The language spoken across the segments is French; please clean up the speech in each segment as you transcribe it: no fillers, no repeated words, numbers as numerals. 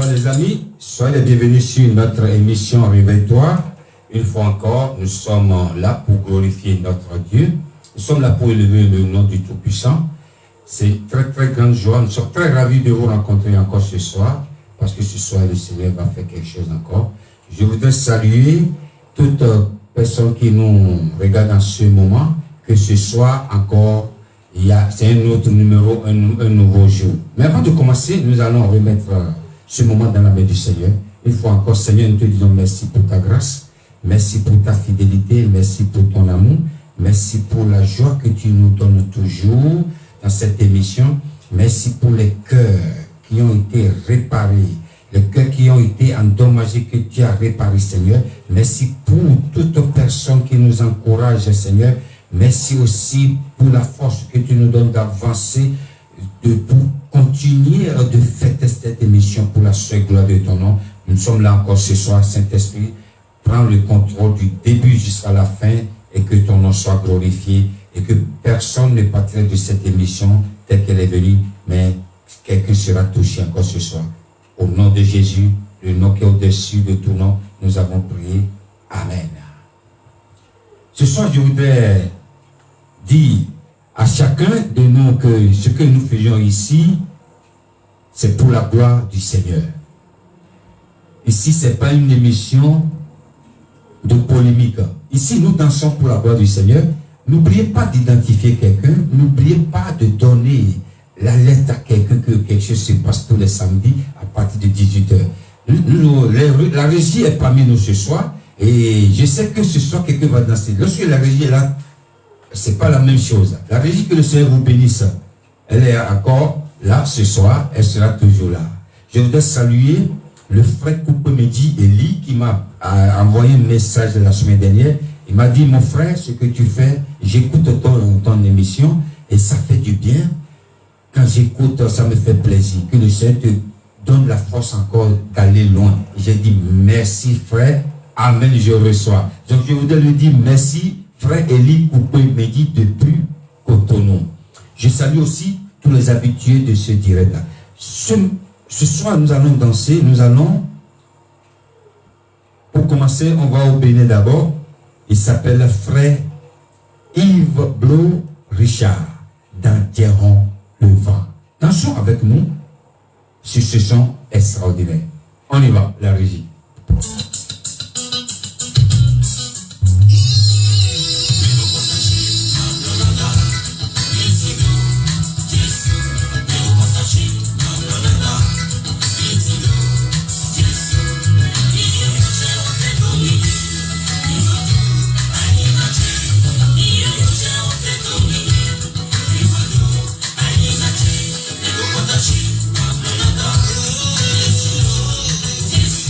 Bonsoir les amis, soyez les bienvenus sur notre émission Réveille-toi. Une fois encore, nous sommes là pour glorifier notre Dieu. Nous sommes là pour élever le nom du Tout-Puissant. C'est très très grande joie. Nous sommes très ravis de vous rencontrer encore ce soir, parce que ce soir le Seigneur va faire quelque chose encore. Je voudrais saluer toute personne qui nous regarde en ce moment, que ce soir encore, c'est un autre numéro, un nouveau jour. Mais avant de commencer, nous allons remettre ce moment dans la main du Seigneur. Une fois encore, Seigneur, nous te disons merci pour ta grâce, merci pour ta fidélité, merci pour ton amour, merci pour la joie que tu nous donnes toujours dans cette émission. Merci pour les cœurs qui ont été réparés, les cœurs qui ont été endommagés, que tu as réparés, Seigneur. Merci pour toute personne qui nous encourage, Seigneur. Merci aussi pour la force que tu nous donnes d'avancer, pour continuer de fêter cette émission pour la seule gloire de ton nom. Nous sommes là encore ce soir, Saint-Esprit. Prends le contrôle du début jusqu'à la fin et que ton nom soit glorifié et que personne ne partirait de cette émission telle qu'elle est venue, mais quelqu'un sera touché encore ce soir. Au nom de Jésus, le nom qui est au-dessus de tout nom, nous avons prié. Amen. Ce soir, je voudrais dire à chacun de nous que ce que nous faisons ici, c'est pour la gloire du Seigneur. Ici, ce n'est pas une émission de polémique. Ici, nous dansons pour la gloire du Seigneur. N'oubliez pas d'identifier quelqu'un. N'oubliez pas de donner l'alerte à quelqu'un que quelque chose se passe tous les samedis à partir de 18h. La régie est parmi nous ce soir. Et je sais que ce soir, quelqu'un va danser. Lorsque la régie est là, c'est pas la même chose. La régie, que le Seigneur vous bénisse, elle est encore là ce soir, elle sera toujours là. Je voudrais saluer le frère Coupemedi Eli qui m'a envoyé un message la semaine dernière. Il m'a dit, mon frère, ce que tu fais, j'écoute ton émission et ça fait du bien. Quand j'écoute, ça me fait plaisir. Que le Seigneur te donne la force encore d'aller loin. J'ai dit, merci frère. Amen, je reçois. Donc je voudrais lui dire merci, frère Eli Coupemedi depuis Cotonou. Je salue aussi tous les habitués de ce direct-là. Ce soir, nous allons danser, pour commencer, on va au Bénin d'abord. Il s'appelle frère Yves Blo Richard, dans Thieron le vent. Dansons avec nous sur ce son extraordinaire. On y va, la régie. Yes.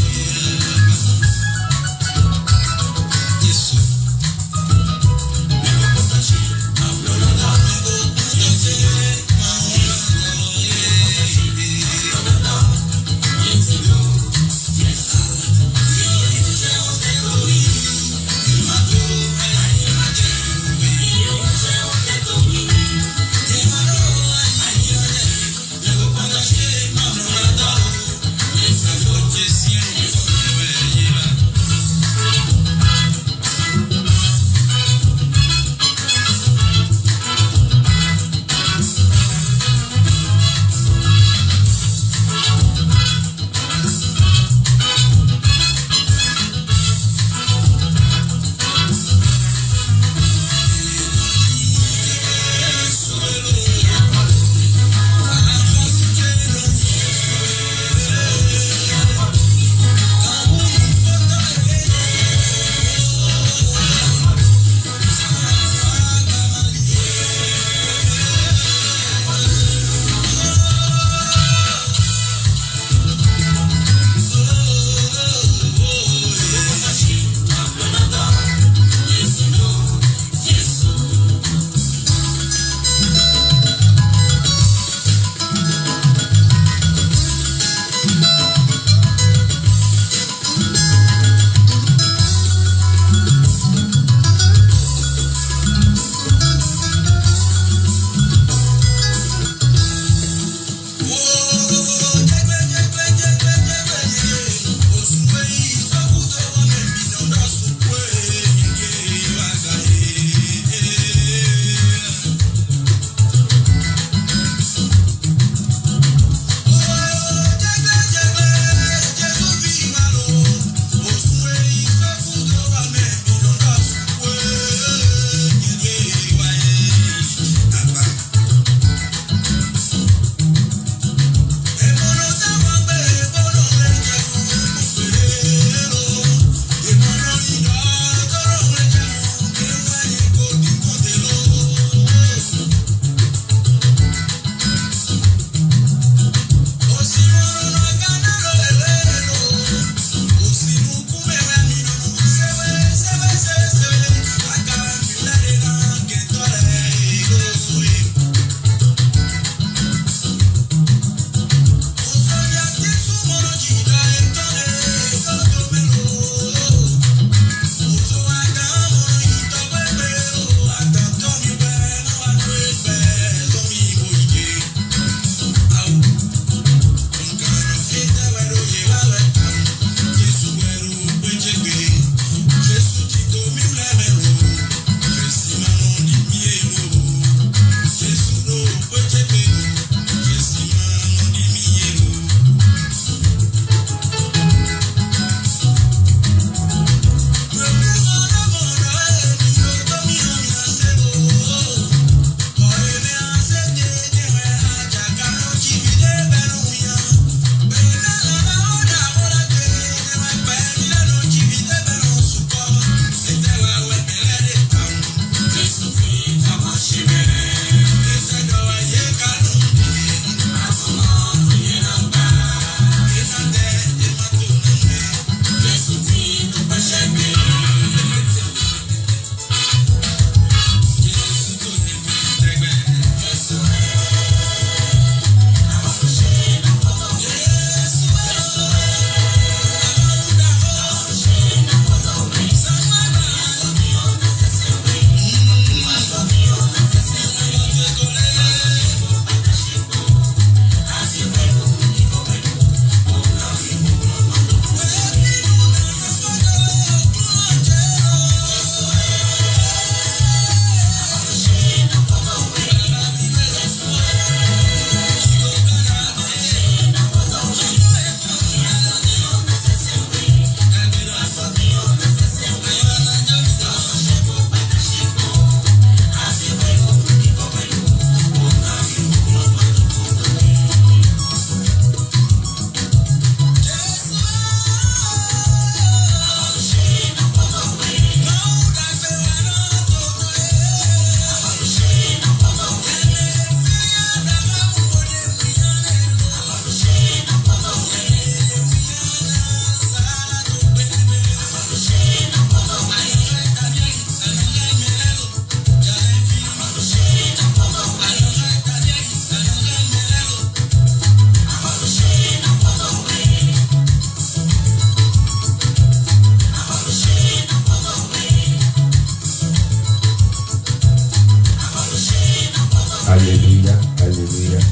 Alléluia.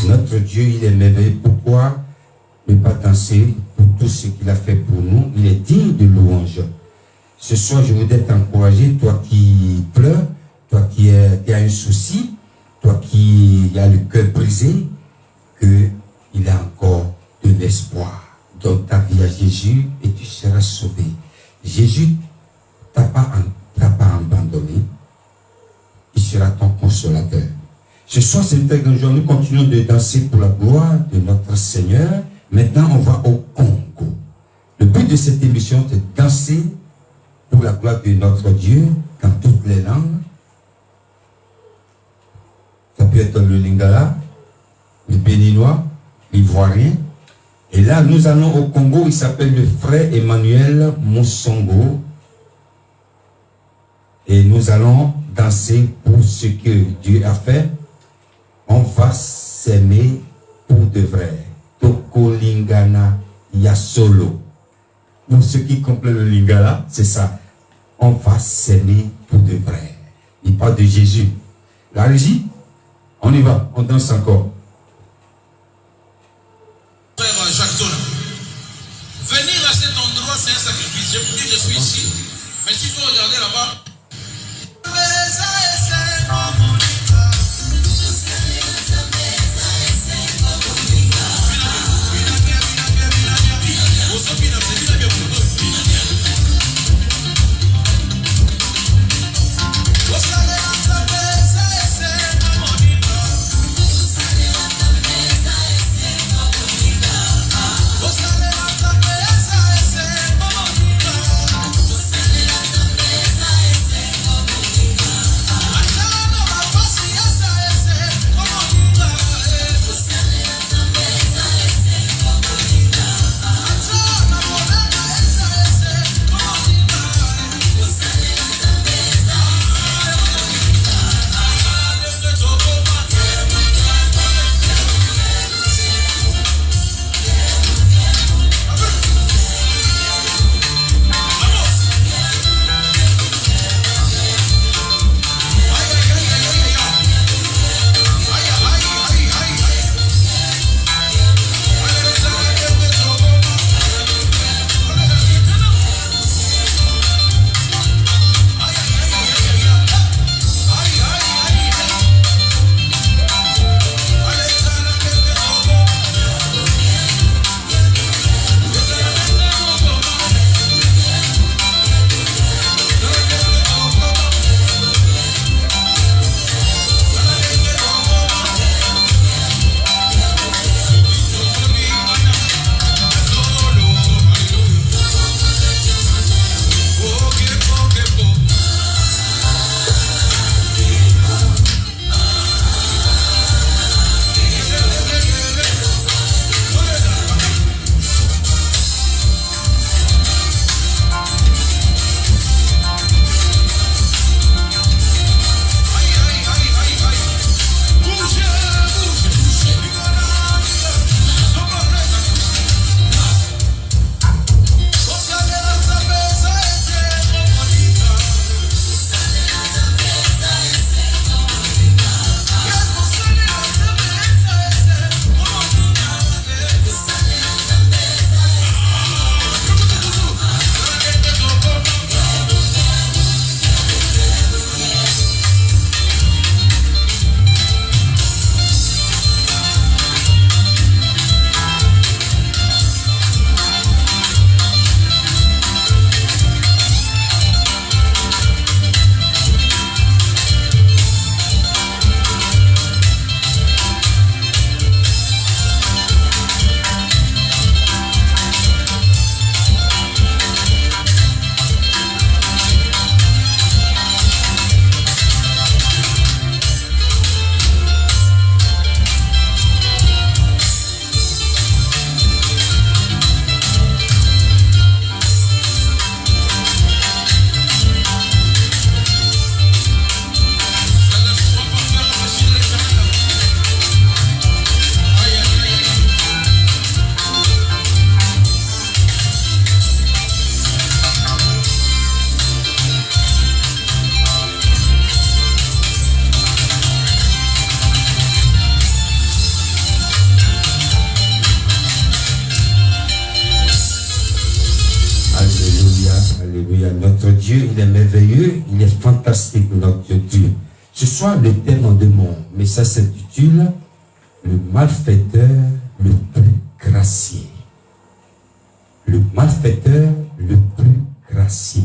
Notre Dieu, il est merveilleux. Pourquoi ne pas danser pour tout ce qu'il a fait pour nous? Il est digne de louange. Ce soir, je voudrais t'encourager, toi qui pleures, toi qui as un souci, toi qui as le cœur brisé, qu'il a encore de l'espoir. Donne ta vie à Jésus et tu seras sauvé. Jésus t'a pas abandonné. Il sera ton consolateur. Ce soir, c'est un grand jour. Nous continuons de danser pour la gloire de notre Seigneur. Maintenant, on va au Congo. Le but de cette émission, c'est de danser pour la gloire de notre Dieu dans toutes les langues. Ça peut être le lingala, le béninois, l'ivoirien. Et là, nous allons au Congo. Il s'appelle le frère Emmanuel Moussongo. Et nous allons danser pour ce que Dieu a fait. On va s'aimer pour de vrai. Toko Lingana Yasolo. Pour ceux qui comprennent le lingala, c'est ça. On va s'aimer pour de vrai. Il parle de Jésus. La régie, on y va, on danse encore. Frère Jackson, venir à cet endroit, c'est un sacrifice. Je vous dis, je suis ici. Mais s'il faut regarder là-bas, notre Dieu, il est merveilleux, il est fantastique, notre Dieu. Ce soir, le thème de mon message s'intitule « Le malfaiteur le plus gracié ». Le malfaiteur le plus gracié.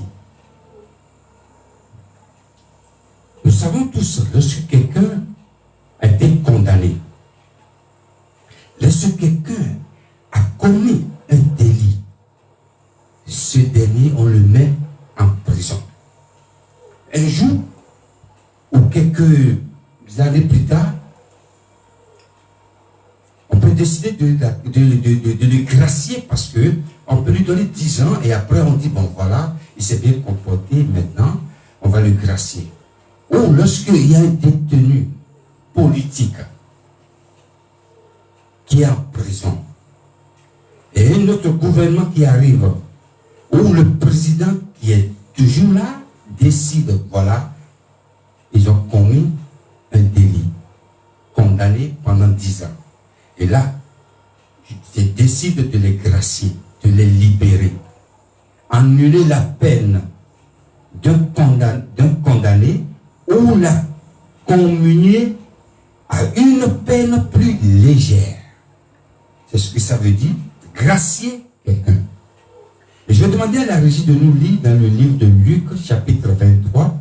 Nous savons tous, lorsque quelqu'un a été condamné, lorsque quelqu'un a commis un délit, ce dernier, on le met en prison. Un jour, ou quelques années plus tard, on peut décider de le gracier parce que on peut lui donner 10 ans et après on dit, bon voilà, il s'est bien comporté, maintenant on va le gracier. Ou lorsqu'il y a un détenu politique qui est en prison et un autre gouvernement qui arrive, où le président qui est toujours là décide, voilà, ils ont commis un délit, condamné pendant 10 ans. Et là, je décide de les gracier, de les libérer, annuler la peine d'un condamné ou la communier à une peine plus légère. C'est ce que ça veut dire, gracier quelqu'un. Et je vais demander à la régie de nous lire dans le livre de Luc, chapitre 23.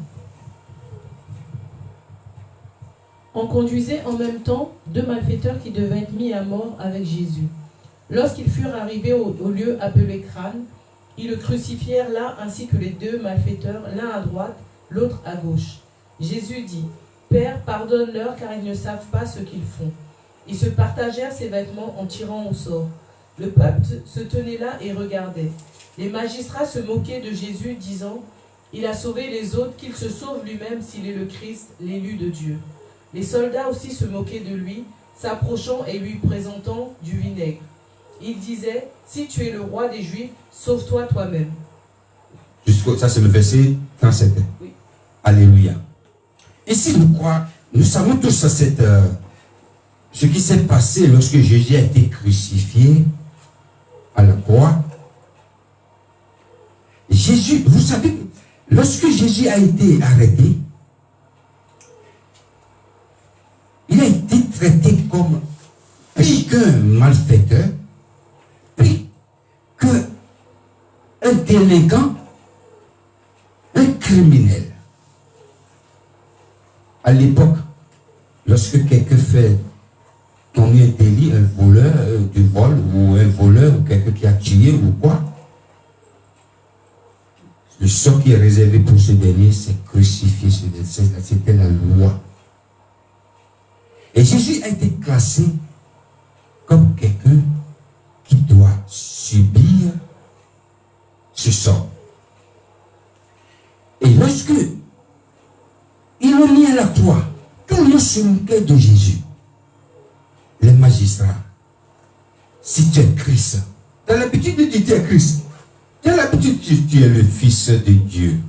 On conduisait en même temps 2 malfaiteurs qui devaient être mis à mort avec Jésus. Lorsqu'ils furent arrivés au lieu appelé Crâne, ils le crucifièrent là ainsi que les 2 malfaiteurs, l'un à droite, l'autre à gauche. Jésus dit, « Père, pardonne-leur car ils ne savent pas ce qu'ils font. » Ils se partagèrent ses vêtements en tirant au sort. Le peuple se tenait là et regardait. Les magistrats se moquaient de Jésus, disant, « Il a sauvé les autres, qu'il se sauve lui-même s'il est le Christ, l'élu de Dieu. » Les soldats aussi se moquaient de lui, s'approchant et lui présentant du vinaigre. Ils disaient, « Si tu es le roi des Juifs, sauve-toi toi-même. » Ça c'est le verset 37. Oui. Alléluia. Ici, nous savons tous ce qui s'est passé lorsque Jésus a été crucifié à la croix. Jésus, vous savez, lorsque Jésus a été arrêté, il a été traité comme pire qu'un malfaiteur, pire qu'un délinquant, un criminel. À l'époque, lorsque quelqu'un fait commis un délit, un voleur du vol, ou un voleur, ou quelqu'un qui a tué, ou quoi, le sort qui est réservé pour ce dernier, c'est crucifié. C'était la loi. Et Jésus a été classé comme quelqu'un qui doit subir ce sort. Et lorsque ils l'ont mis à la croix, tout le monde se moquait de Jésus. Les magistrats, si tu es Christ, tu as l'habitude de dire tu es Christ, tu as l'habitude de dire que tu es le Fils de Dieu,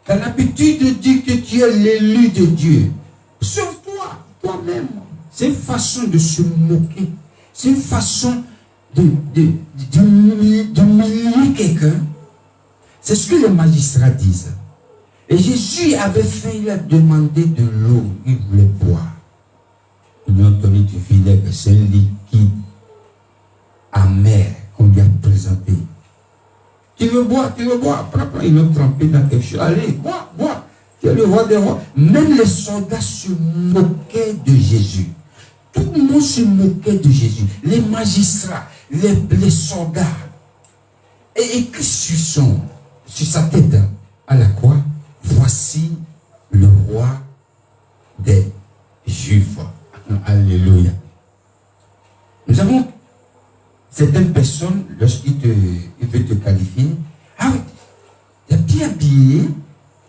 tu as l'habitude de dire que tu es l'élu de Dieu. Sauve-toi, toi-même. C'est une façon de se moquer, c'est une façon d'humilier quelqu'un. C'est ce que les magistrats disent. Et Jésus avait faim, il a demandé de l'eau, il voulait boire. Ils lui ont donné du vinaigre, c'est un liquide amer qu'on lui a présenté. Tu veux boire, après ils l'ont trempé dans quelque chose. Allez, bois, tu es le roi des rois. Même les soldats se moquaient de Jésus. Tout le monde se moquait de Jésus. Les magistrats, les soldats. Et écrit sur sa tête, à la croix, voici le roi des Juifs. Alléluia. Nous avons certaines personnes, lorsqu'ils veulent te qualifier, ah oui, tu es bien habillé,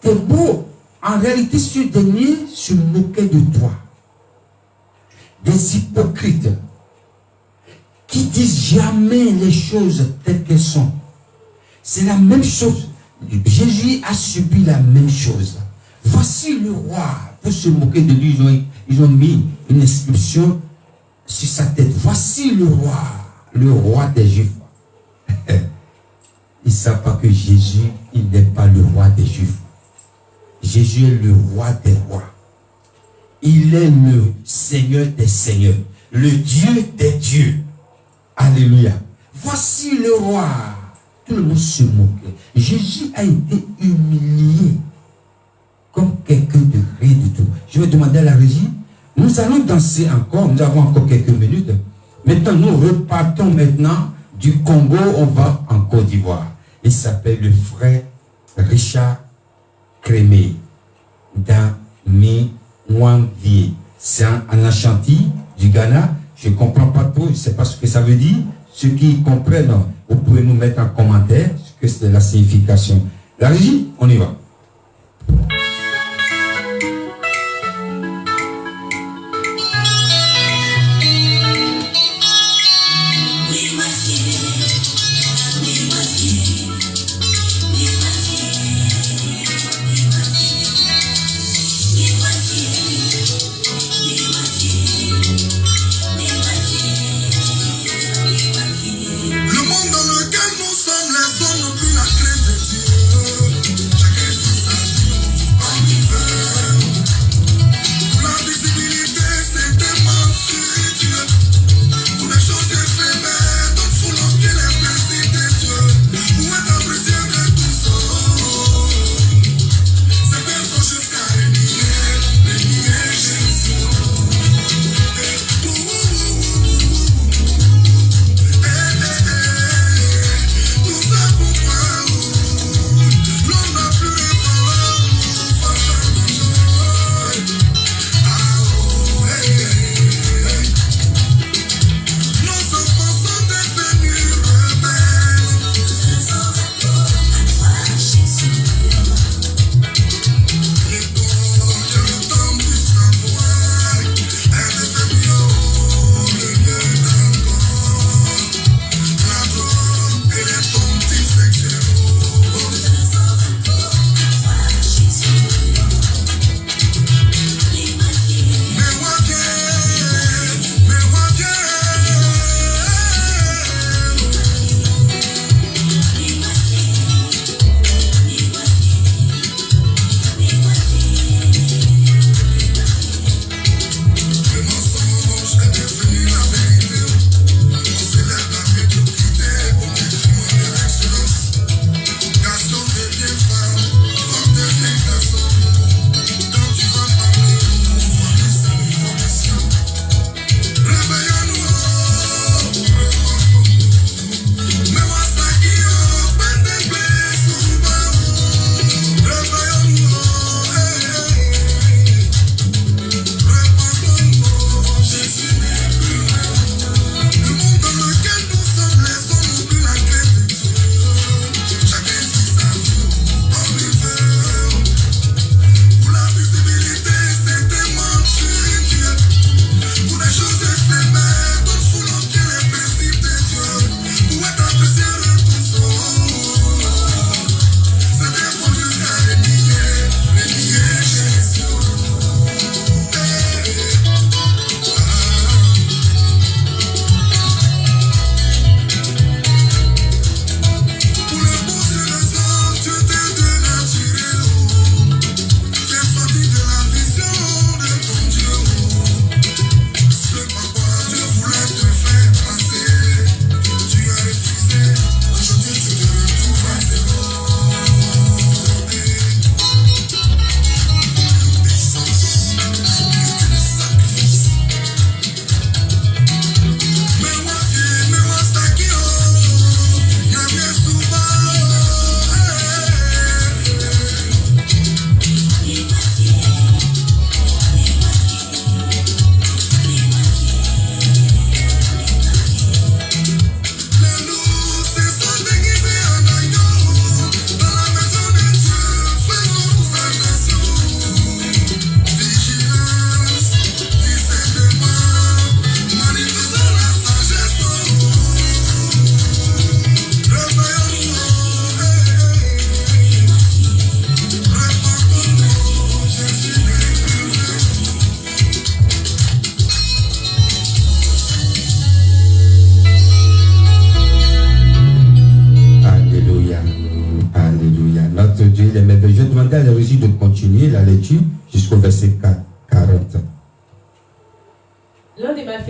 tu es beau. En réalité, ce dernier se moquait de toi. Des hypocrites qui disent jamais les choses telles qu'elles sont. C'est la même chose. Jésus a subi la même chose. Voici le roi. Pour se moquer de lui, ils ont mis une inscription sur sa tête. Voici le roi des Juifs. ils ne savent pas que Jésus, il n'est pas le roi des Juifs. Jésus est le roi des rois. Il est le Seigneur des seigneurs, le Dieu des dieux. Alléluia. Voici le roi. Tout le monde se moquait. Jésus a été humilié comme quelqu'un de rien du tout. Je vais demander à la régie. Nous allons danser encore. Nous avons encore quelques minutes. Maintenant, nous repartons maintenant du Congo. On va en Côte d'Ivoire. Il s'appelle le frère Richard Crémé dans Mwamvie. C'est en Ashanti du Ghana. Je ne comprends pas trop. Je ne sais pas ce que ça veut dire. Ceux qui comprennent, vous pouvez nous mettre en commentaire ce que c'est la signification. La régie, on y va. Le monde dans lequel nous sommes, les hommes n'ont plus la crainte de Dieu.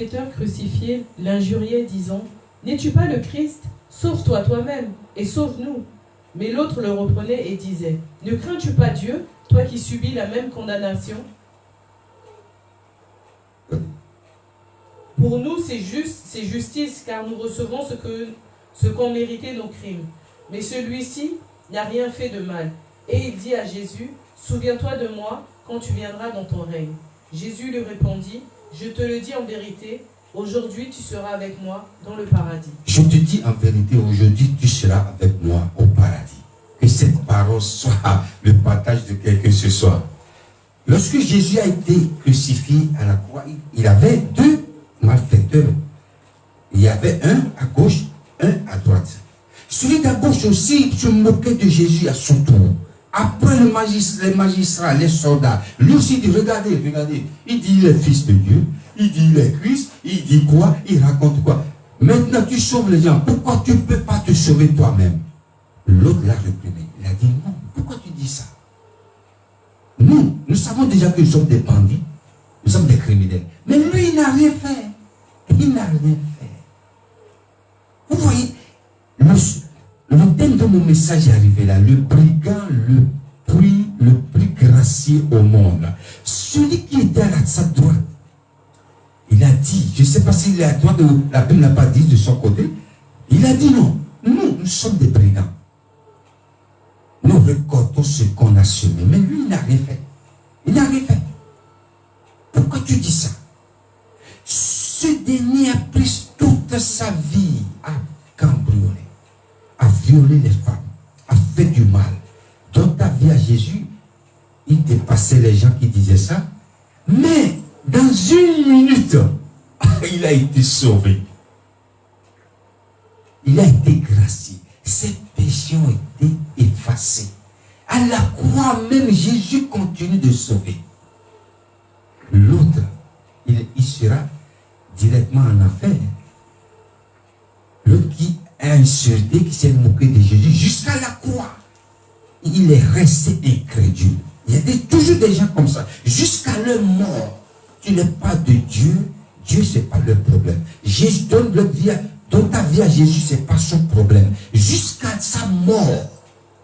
malfaiteurs crucifiés l'injuriaient, disant « N'es-tu pas le Christ? Sauve-toi toi-même et sauve-nous. » Mais l'autre le reprenait et disait « Ne crains-tu pas Dieu, toi qui subis la même condamnation? Pour nous, c'est juste, c'est justice, car nous recevons ce qu'ont mérité nos crimes. Mais celui-ci n'a rien fait de mal. » Et il dit à Jésus « Souviens-toi de moi quand tu viendras dans ton règne. » Jésus lui répondit « Je te le dis en vérité, aujourd'hui tu seras avec moi dans le paradis. » Je te dis en vérité, aujourd'hui tu seras avec moi au paradis. Que cette parole soit le partage de quelque que ce soit. Lorsque Jésus a été crucifié à la croix, il avait deux malfaiteurs. Il y avait un à gauche, un à droite. Celui d'à gauche aussi se moquait de Jésus à son tour. Après les magistrats, les soldats, lui aussi dit, regardez, il dit il est fils de Dieu, il dit il est Christ, il dit quoi, il raconte quoi. Maintenant tu sauves les gens, pourquoi tu ne peux pas te sauver toi-même? L'autre l'a réprimé, il a dit non, pourquoi tu dis ça? Nous savons déjà que nous sommes des bandits, nous sommes des criminels, mais lui il n'a rien fait, il n'a rien fait. Vous voyez, le thème de mon message est arrivé là. Le brigand le plus gracieux au monde. Celui qui était à sa droite, il a dit, je ne sais pas s'il est à droite ou la Bible n'a pas dit de son côté, il a dit non, nous sommes des brigands. Nous récoltons ce qu'on a semé. Mais lui, il n'a rien fait. Il n'a rien fait. Pourquoi tu dis ça? Ce dernier a pris toute sa vie à cambrioler, à violer les femmes, à faire du mal. Dans ta vie à Jésus, il dépassait les gens qui disaient ça. Mais dans une minute, il a été sauvé. Il a été gracié. Ses péchés ont été effacés. À la croix même, Jésus continue de sauver. L'autre, il sera directement en enfer. L'autre qui a insulté, qui s'est moqué de Jésus jusqu'à la croix. Il est resté incrédule. Il y a toujours des gens comme ça. Jusqu'à leur mort, tu n'es pas de Dieu. Dieu, ce n'est pas le problème. Jésus donne leur vie, donne ta vie à Jésus, ce n'est pas son problème. Jusqu'à sa mort,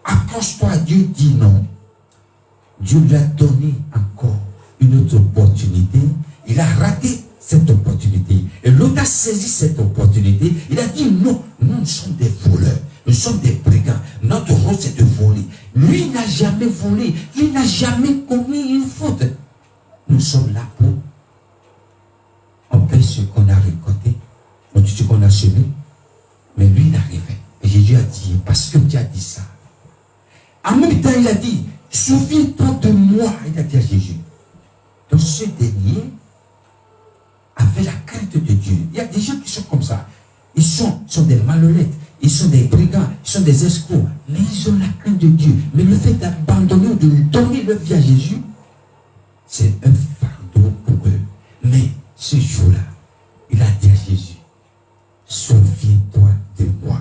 accroche-toi à Dieu, dis non. Dieu lui a donné encore une autre opportunité. Il a raté cette opportunité. Et l'autre a saisi cette opportunité. Il a dit non, nous sommes des voleurs. Nous sommes des brigands. Notre rôle, c'est de voler. Lui n'a jamais volé. Il n'a jamais commis une faute. Nous sommes là pour on paye ce qu'on a récolté, on dit ce qu'on a semé. Mais lui, il n'a rien fait. Et Jésus a dit, parce que Dieu a dit ça. En même temps, il a dit, souviens-toi de moi. Il a dit à Jésus. Donc ce dernier avait la crainte de Dieu. Il y a des gens qui sont comme ça. Ils sont des malhonnêtes. Ils sont des brigands. Ils sont des escrocs. Mais ils ont la crainte de Dieu. Mais le fait d'abandonner ou de donner leur vie à Jésus, c'est un fardeau pour eux. Mais ce jour-là, il a dit à Jésus, souviens-toi de moi.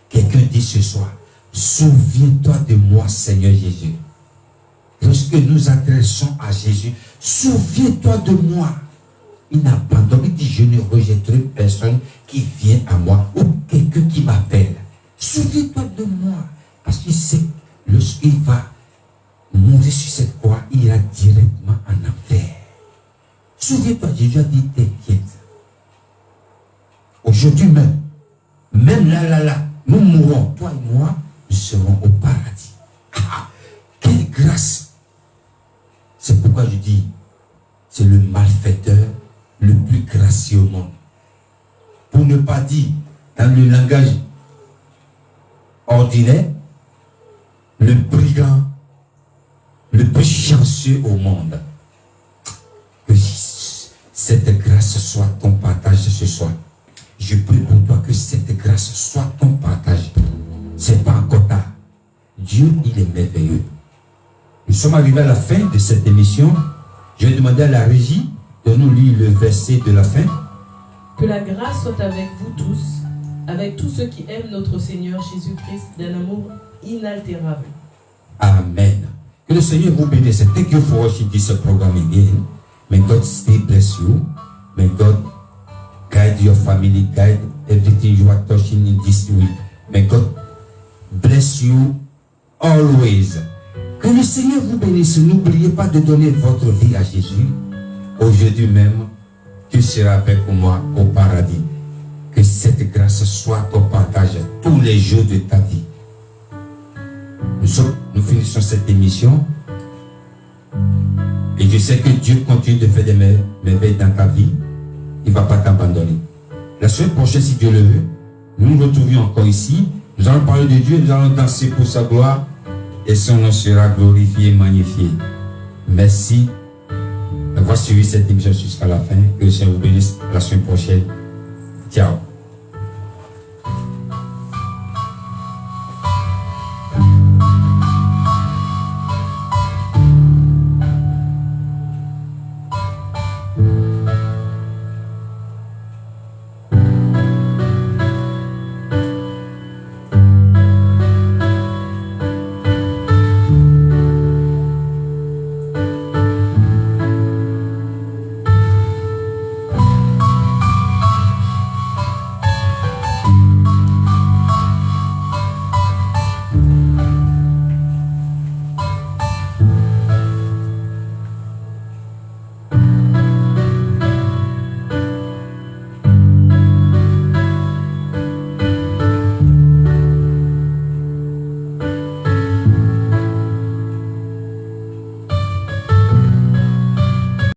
Quelqu'un dit ce soir, souviens-toi de moi, Seigneur Jésus. Lorsque nous adressons à Jésus, souviens-toi de moi. Il n'abandonne, il dit, je ne rejetterai personne qui vient à moi ou quelqu'un qui m'appelle. Souviens-toi de moi. Parce qu'il sait, lorsqu'il va mourir sur cette croix, il ira directement en enfer. Souviens-toi, Jésus a dit, t'inquiète. Aujourd'hui même là, nous mourrons, toi et moi, nous serons au paradis. Ah, quelle grâce! C'est pourquoi je dis, c'est le malfaiteur le plus gracieux au monde. Pour ne pas dire, dans le langage ordinaire, le brigand le plus chanceux au monde. Que cette grâce soit ton partage ce soir. Je prie pour toi que cette grâce soit ton partage. C'est pas encore tard. Dieu, il est merveilleux. Nous sommes arrivés à la fin de cette émission. Je vais demander à la régie de nous lire le verset de la fin. Que la grâce soit avec vous tous, avec tous ceux qui aiment notre Seigneur Jésus-Christ d'un amour inaltérable. Amen. Que le Seigneur vous bénisse. Thank you for watching this program again. May God stay bless you. May God guide your family, guide everything you are touching in this week. May God bless you always. Que le Seigneur vous bénisse. N'oubliez pas de donner votre vie à Jésus. Aujourd'hui même, tu seras avec moi au paradis. Que cette grâce soit ton partage tous les jours de ta vie. Nous finissons cette émission. Et je sais que Dieu continue de faire des merveilles dans ta vie. Il ne va pas t'abandonner. La semaine prochaine, si Dieu le veut, nous nous retrouvions encore ici. Nous allons parler de Dieu, nous allons danser pour sa gloire. Et son nom sera glorifié et magnifié. Merci d'avoir suivi cette émission jusqu'à la fin. Que le Seigneur vous bénisse la semaine prochaine. Ciao.